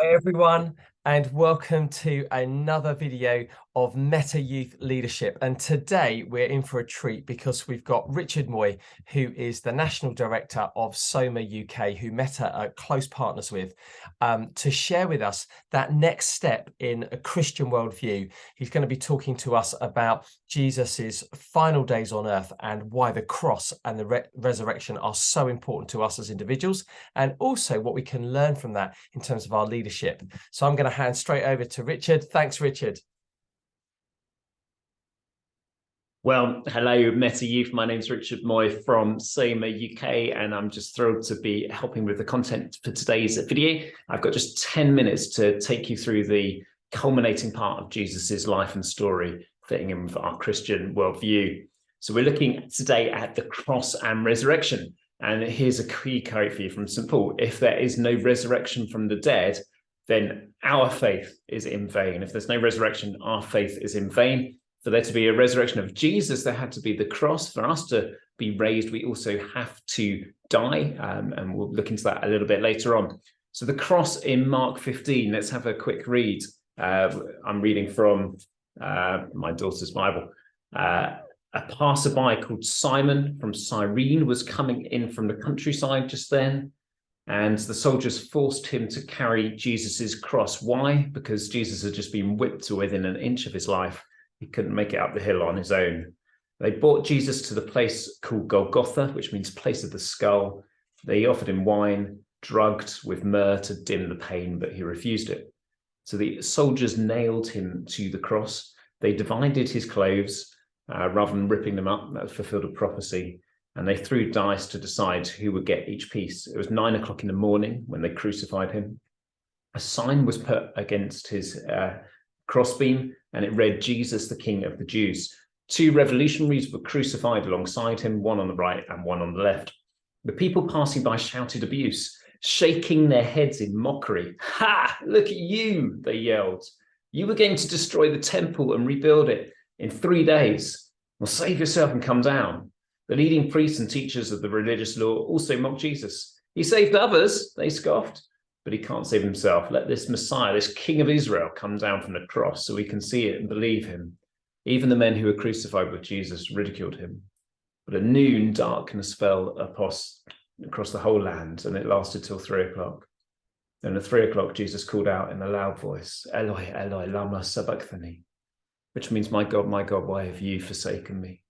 Hi everyone, and welcome to another video of Meta Youth Leadership. And today we're in for a treat because we've got Richard Moy, who is the National Director of SOMA UK, who Meta are close partners with, to share with us that next step in a Christian worldview. He's going to be talking to us about Jesus's final days on earth and why the cross and the resurrection are so important to us as individuals, and also what we can learn from that in terms of our leadership. So I'm going to hand straight over to Richard. Thanks, Richard. Well, hello, Meta Youth. My name's Richard Moy from SOMA UK, and I'm just thrilled to be helping with the content for today's video. I've got just 10 minutes to take you through the culminating part of Jesus's life and story, fitting in with our Christian worldview. So we're looking today at the cross and resurrection. And here's a key quote for you from St. Paul. If there is no resurrection from the dead, then our faith is in vain. If there's no resurrection, our faith is in vain. For there to be a resurrection of Jesus, there had to be the cross. For us to be raised, we also have to die. And we'll look into that a little bit later on. So the cross in Mark 15, let's have a quick read. I'm reading from my daughter's Bible. A passerby called Simon from Cyrene was coming in from the countryside just then, and the soldiers forced him to carry Jesus's cross. Why? Because Jesus had just been whipped to within an inch of his life. He couldn't make it up the hill on his own. They brought Jesus to the place called Golgotha, which means place of the skull. They offered him wine, drugged with myrrh to dim the pain, but he refused it. So the soldiers nailed him to the cross. They divided his clothes, rather than ripping them up. That fulfilled a prophecy. And they threw dice to decide who would get each piece. It was 9 o'clock in the morning when they crucified him. A sign was put against his crossbeam, and it read, "Jesus, the King of the Jews." 2 revolutionaries were crucified alongside him, one on the right and one on the left. The people passing by shouted abuse, shaking their heads in mockery. "Ha! Look at you," they yelled. "You were going to destroy the temple and rebuild it in 3 days. Well, save yourself and come down." The leading priests and teachers of the religious law also mocked Jesus. "He saved others," they scoffed, "but he can't save himself. Let this Messiah, this King of Israel, come down from the cross so we can see it and believe him." Even the men who were crucified with Jesus ridiculed him. But at noon, darkness fell across the whole land, and it lasted till 3 o'clock. Then at 3 o'clock, Jesus called out in a loud voice, "Eloi, Eloi, lama sabachthani," which means, my God, why have you forsaken me?"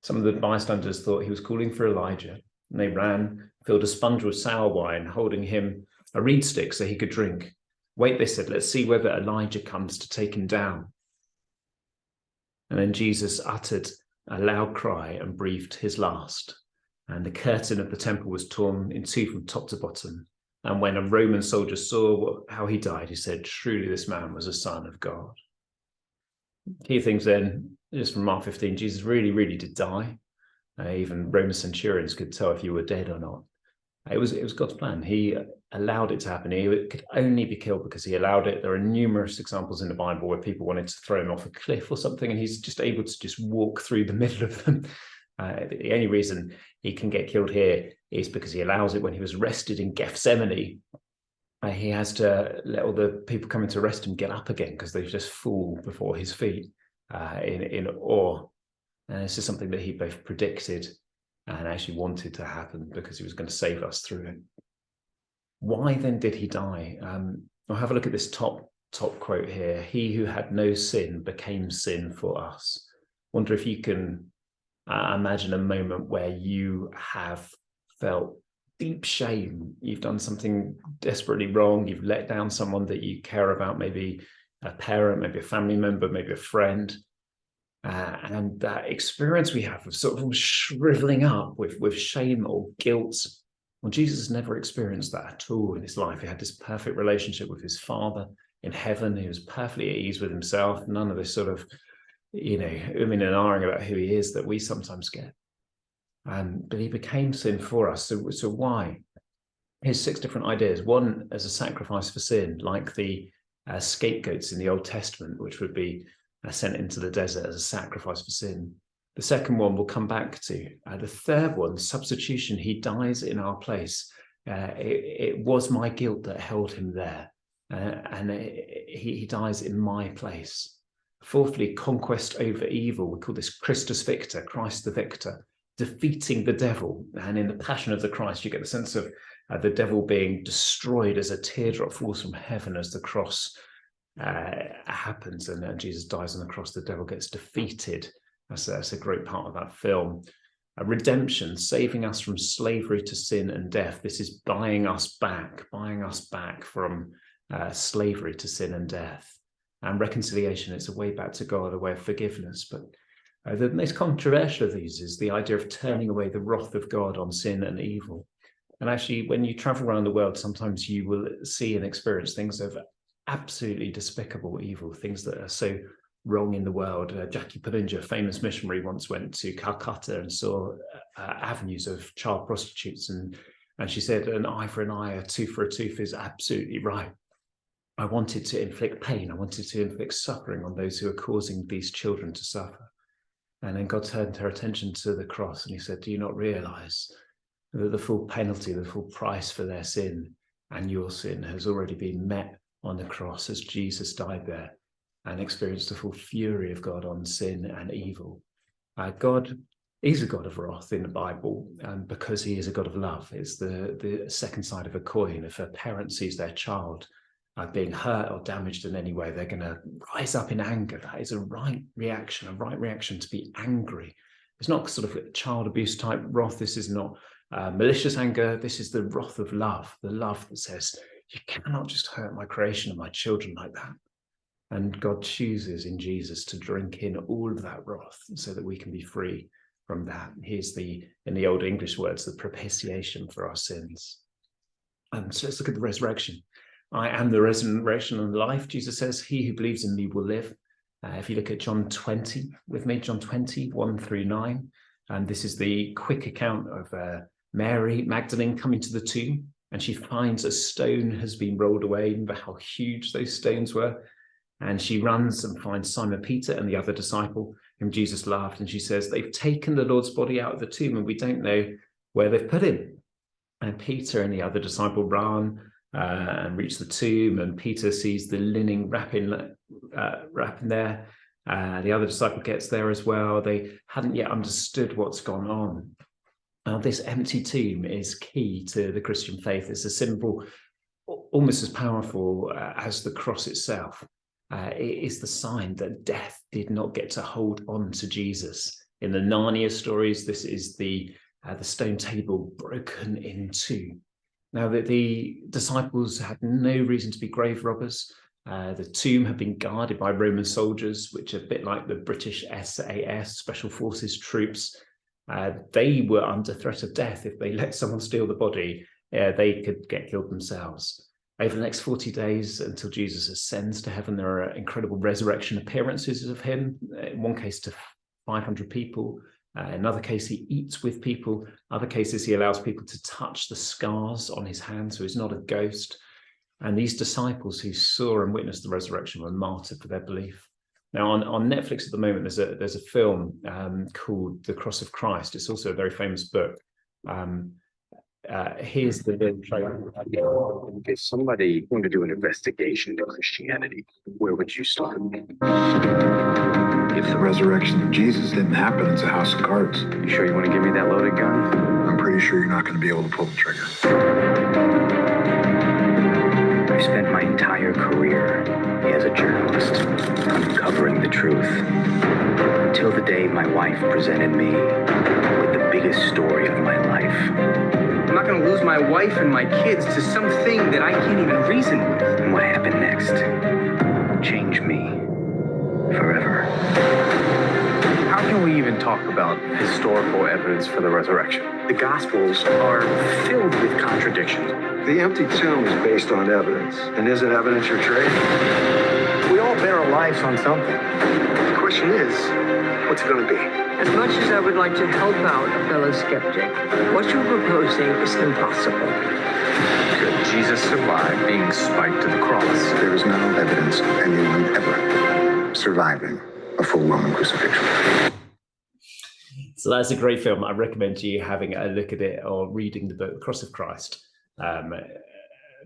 Some of the bystanders thought he was calling for Elijah, and they ran, filled a sponge with sour wine, holding him a reed stick so he could drink. "Wait," they said, "let's see whether Elijah comes to take him down." And then Jesus uttered a loud cry and breathed his last. And the curtain of the temple was torn in 2 from top to bottom. And when a Roman soldier saw how he died, he said, "Truly this man was a son of God." Key things then, just from Mark 15, Jesus really did die. Even Roman centurions could tell if you were dead or not. It was God's plan. He allowed it to happen. He could only be killed because he allowed it. There are numerous examples in the Bible where people wanted to throw him off a cliff or something, and he's just able to just walk through the middle of them. The only reason he can get killed here is because he allows it. When he was arrested in Gethsemane, he has to let all the people coming to arrest him get up again because they just fall before his feet in awe. And this is something that he both predicted and actually wanted to happen because he was going to save us through it. Why then did he die? I'll have a look at this top quote here. "He who had no sin became sin for us." Wonder if you can imagine a moment where you have felt deep shame. You've done something desperately wrong. You've let down someone that you care about, maybe a parent, maybe a family member, maybe a friend. And that experience we have of sort of shriveling up with shame or guilt. Well, Jesus never experienced that at all in his life. He had this perfect relationship with his Father in heaven. He was perfectly at ease with himself. None of this sort of, umming and ahhing about who he is that we sometimes get. But he became sin for us. So why? Here's 6 different ideas. One, as a sacrifice for sin, like the scapegoats in the Old Testament, which would be sent into the desert as a sacrifice for sin. The second one we'll come back to. The third one, substitution. He dies in our place. It was my guilt that held him there. and he dies in my place. Fourthly, conquest over evil. We call this Christus Victor, Christ the victor, defeating the devil. And in the Passion of the Christ, you get the sense of the devil being destroyed as a teardrop falls from heaven as the cross happens, and Jesus dies on the cross. The devil gets defeated. That's a great part of that film. Redemption, saving us from slavery to sin and death. This is buying us back from slavery to sin and death. And reconciliation, it's a way back to God, a way of forgiveness. But the most controversial of these is the idea of turning away the wrath of God on sin and evil. And actually, when you travel around the world, sometimes you will see and experience things of absolutely despicable evil, things that are so wrong in the world. Jackie Pullinger, famous missionary, once went to Calcutta and saw avenues of child prostitutes, and she said, an eye for an eye, a tooth for a tooth is absolutely right. I wanted to inflict pain. I wanted to inflict suffering on those who are causing these children to suffer. And then God turned her attention to the cross, and he said, do you not realize that the full penalty, the full price for their sin and your sin has already been met on the cross as Jesus died there and experienced the full fury of God on sin and evil? God is a God of wrath in the Bible, because he is a God of love. It's the second side of a coin. If a parent sees their child being hurt or damaged in any way, they're going to rise up in anger. That is a right reaction to be angry. It's not sort of child abuse type wrath. This is not malicious anger. This is the wrath of love, the love that says, you cannot just hurt my creation and my children like that. And God chooses in Jesus to drink in all of that wrath so that we can be free from that. Here's in the Old English words, the propitiation for our sins. So let's look at the resurrection. I am the resurrection and life. Jesus says, he who believes in me will live. If you look at John 20 with me, John 20, 1-9, and this is the quick account of Mary Magdalene coming to the tomb, and she finds a stone has been rolled away. Remember how huge those stones were? And she runs and finds Simon Peter and the other disciple whom Jesus loved. And she says, they've taken the Lord's body out of the tomb and we don't know where they've put him. And Peter and the other disciple run and reach the tomb, and Peter sees the linen wrapping there. The other disciple gets there as well. They hadn't yet understood what's gone on. This empty tomb is key to the Christian faith. It's a symbol almost as powerful as the cross itself. It is the sign that death did not get to hold on to Jesus. In the Narnia stories, this is the stone table broken in two. Now, the disciples had no reason to be grave robbers. The tomb had been guarded by Roman soldiers, which are a bit like the British SAS, Special Forces troops. They were under threat of death. If they let someone steal the body, they could get killed themselves. Over the next 40 days until Jesus ascends to heaven, there are incredible resurrection appearances of him. In one case to 500 people. In another case, he eats with people. Other cases, he allows people to touch the scars on his hands, so he's not a ghost. And these disciples who saw and witnessed the resurrection were martyred for their belief. Now, on Netflix at the moment, there's a film called The Cross of Christ. It's also a very famous book. Here's the trailer. If somebody wanted to do an investigation into Christianity, where would you start? If the resurrection of Jesus didn't happen, it's a house of cards. You sure you want to give me that loaded gun? I'm pretty sure you're not going to be able to pull the trigger. I spent my entire career as a journalist uncovering the truth until the day my wife presented me with the biggest story of my life. I'm not going to lose my wife and my kids to something that I can't even reason with. And what happened next changed me forever. How can we even talk about historical evidence for the resurrection? The Gospels are filled with contradictions. The empty tomb is based on evidence. And isn't evidence your trade? We all bet our lives on something. The question is, what's it going to be? As much as I would like to help out a fellow skeptic, what you're proposing is impossible. Could Jesus survive being spiked to the cross? There is no evidence of anyone ever surviving a full Roman crucifixion. So that's a great film. I recommend you having a look at it or reading the book, The Cross of Christ, by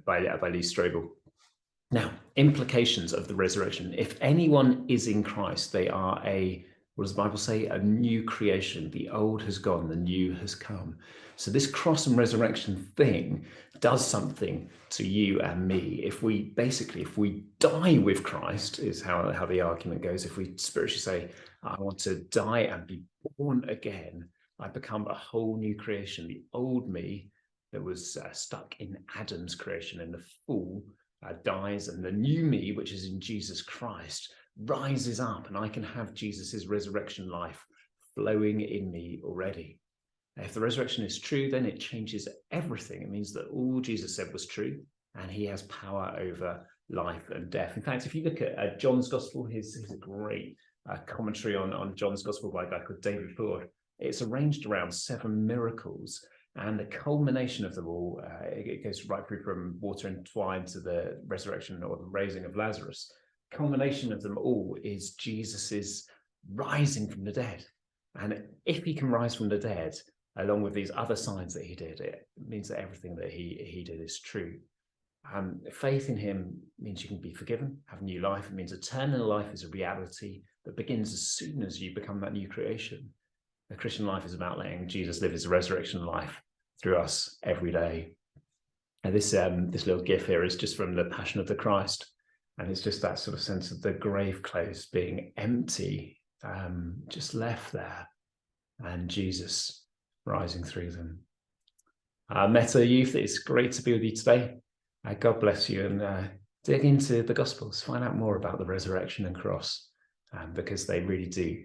Lee Strobel. Now, implications of the resurrection. If anyone is in Christ, they are what does the Bible say? A new creation. The old has gone, the new has come. So this cross and resurrection thing does something to you and me. If we die with Christ, is how the argument goes. If we spiritually say, I want to die and be born again, I become a whole new creation. The old me that was stuck in Adam's creation in the fall dies, and the new me, which is in Jesus Christ, rises up, and I can have Jesus's resurrection life flowing in me already. If the resurrection is true, then it changes everything. It means that all Jesus said was true, and he has power over life and death. In fact, if you look at John's Gospel, here's a great commentary on John's Gospel by a guy called David Ford. It's arranged around 7 miracles, and the culmination of them all, it goes right through from water and wine to the resurrection or the raising of Lazarus. Culmination of them all is Jesus's rising from the dead. And if he can rise from the dead, along with these other signs that he did, it means that everything that he did is true. Faith in him means you can be forgiven, have new life. It means eternal life is a reality that begins as soon as you become that new creation. The Christian life is about letting Jesus live his resurrection life through us every day. And this little gif here is just from the Passion of the Christ. And it's just that sort of sense of the grave clothes being empty, just left there, and Jesus rising through them. Meta Youth, it's great to be with you today. God bless you, and dig into the Gospels, find out more about the resurrection and cross, because they really do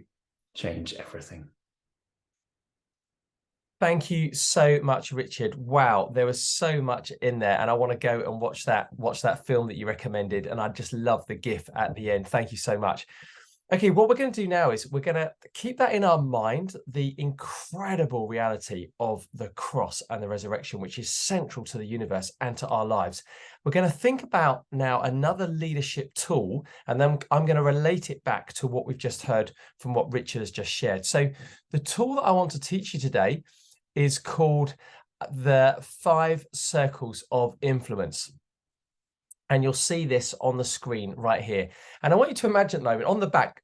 change everything. Thank you so much, Richard. Wow, there was so much in there, and I want to go and watch that film that you recommended, and I just love the GIF at the end. Thank you so much. Okay, what we're going to do now is we're going to keep that in our mind, the incredible reality of the cross and the resurrection, which is central to the universe and to our lives. We're going to think about now another leadership tool, and then I'm going to relate it back to what we've just heard from what Richard has just shared. So the tool that I want to teach you today is called the 5 circles of influence. And you'll see this on the screen right here. And I want you to imagine at the moment,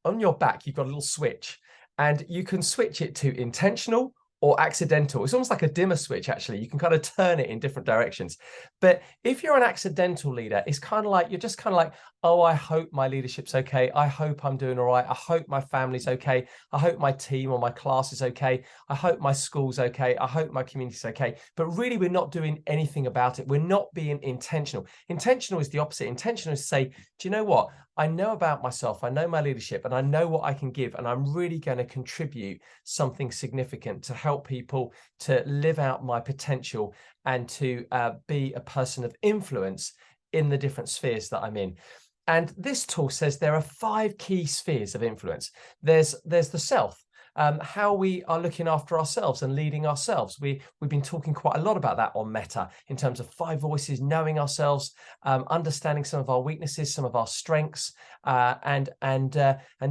on your back, you've got a little switch, and you can switch it to intentional or accidental. It's almost like a dimmer switch, actually. You can kind of turn it in different directions. But if you're an accidental leader, it's kind of like, you're just kind of like, oh, I hope my leadership's okay. I hope I'm doing all right. I hope my family's okay. I hope my team or my class is okay. I hope my school's okay. I hope my community's okay. But really, we're not doing anything about it. We're not being intentional. Intentional is the opposite. Intentional is to say, do you know what? I know about myself, I know my leadership, and I know what I can give, and I'm really going to contribute something significant to help people to live out my potential and to be a person of influence in the different spheres that I'm in. And this tool says there are 5 key spheres of influence. There's the self. How we are looking after ourselves and leading ourselves. We've been talking quite a lot about that on Meta in terms of 5 voices, knowing ourselves, understanding some of our weaknesses, some of our strengths, and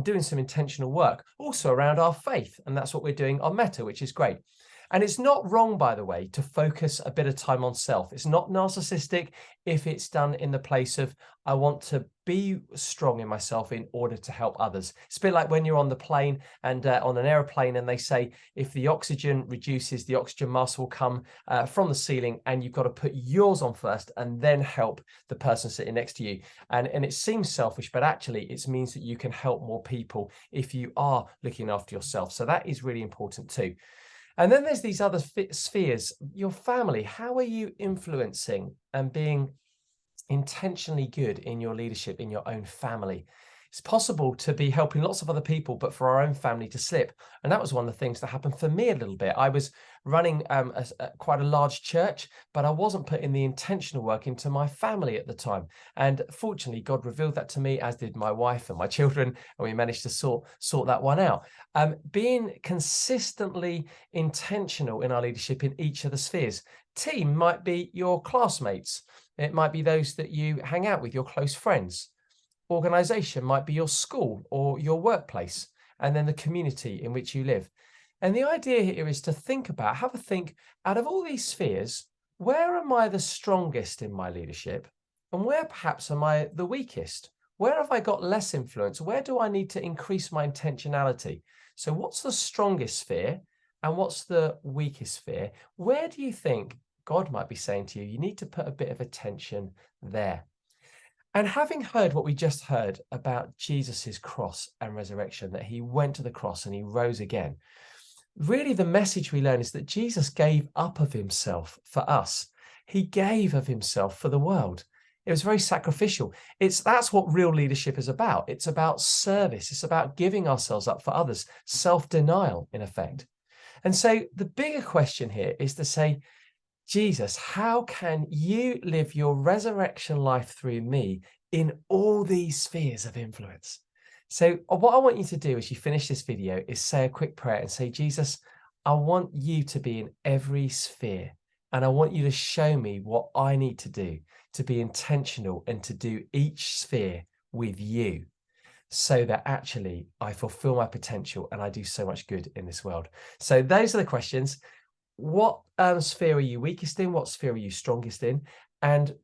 doing some intentional work also around our faith. And that's what we're doing on Meta, which is great. And it's not wrong, by the way, to focus a bit of time on self. It's not narcissistic if it's done in the place of, I want to be strong in myself in order to help others. It's a bit like when you're on the plane and on an aeroplane, and they say, if the oxygen reduces, the oxygen mask will come from the ceiling, and you've got to put yours on first and then help the person sitting next to you. And it seems selfish, but actually it means that you can help more people if you are looking after yourself. So that is really important too. And then there's these other spheres, your family. How are you influencing and being intentionally good in your leadership in your own family? It's possible to be helping lots of other people, but for our own family to slip. And that was one of the things that happened for me a little bit. I was running quite a large church, but I wasn't putting the intentional work into my family at the time. And fortunately, God revealed that to me, as did my wife and my children, and we managed to sort that one out. Being consistently intentional in our leadership in each of the spheres. Team might be your classmates. It might be those that you hang out with, your close friends. Organization might be your school or your workplace, and then the community in which you live. And the idea here is to think about, have a think, out of all these spheres, where am I the strongest in my leadership? And where perhaps am I the weakest? Where have I got less influence? Where do I need to increase my intentionality? So what's the strongest sphere and what's the weakest sphere? Where do you think God might be saying to you, you need to put a bit of attention there? And having heard what we just heard about Jesus's cross and resurrection, that he went to the cross and he rose again, really the message we learn is that Jesus gave up of himself for us. He gave of himself for the world. It was very sacrificial. That's what real leadership is about. It's about service. It's about giving ourselves up for others, self-denial in effect. And so the bigger question here is to say, Jesus, how can you live your resurrection life through me in all these spheres of influence? So what I want you to do as you finish this video is say a quick prayer and say, Jesus, I want you to be in every sphere. And I want you to show me what I need to do to be intentional and to do each sphere with you, so that actually I fulfill my potential and I do so much good in this world. So those are the questions. What sphere are you weakest in? What sphere are you strongest in? And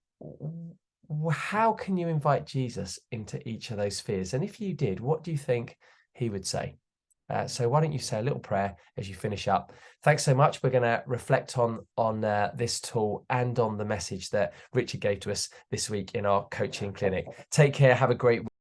how can you invite Jesus into each of those spheres? And if you did, what do you think he would say? So why don't you say a little prayer as you finish up? Thanks so much. We're going to reflect on this tool and on the message that Richard gave to us this week in our coaching clinic. Take care. Have a great week.